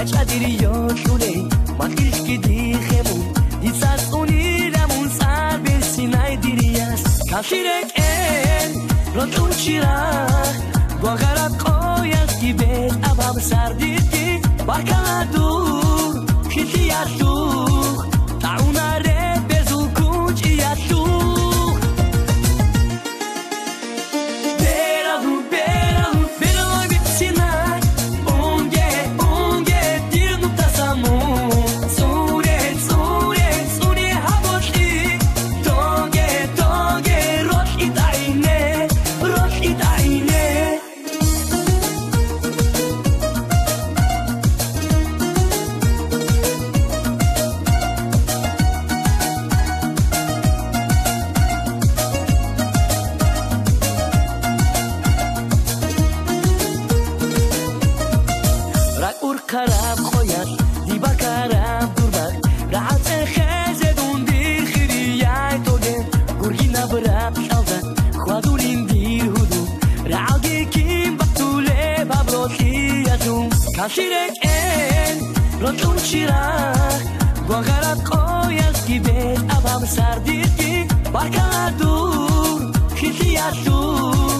Dirio shule Makish ki dikhemon Ditsas uniramon Sar besinay diriyas Kashirek en Rotu chirach Bogarat qoyas ki bet Abam sarditi Barkadur Khiti yashur Taunare bezu kuch yashur Karab khoyat dibar karab durbak rahat khazedun di khiriyay toge gurgina brab shalda khwadulin dir hudu raagi kim batule babroti yadum kashirek en rotun chirach bogarat qoyas kibet abam sarditi barkadur khiti yashur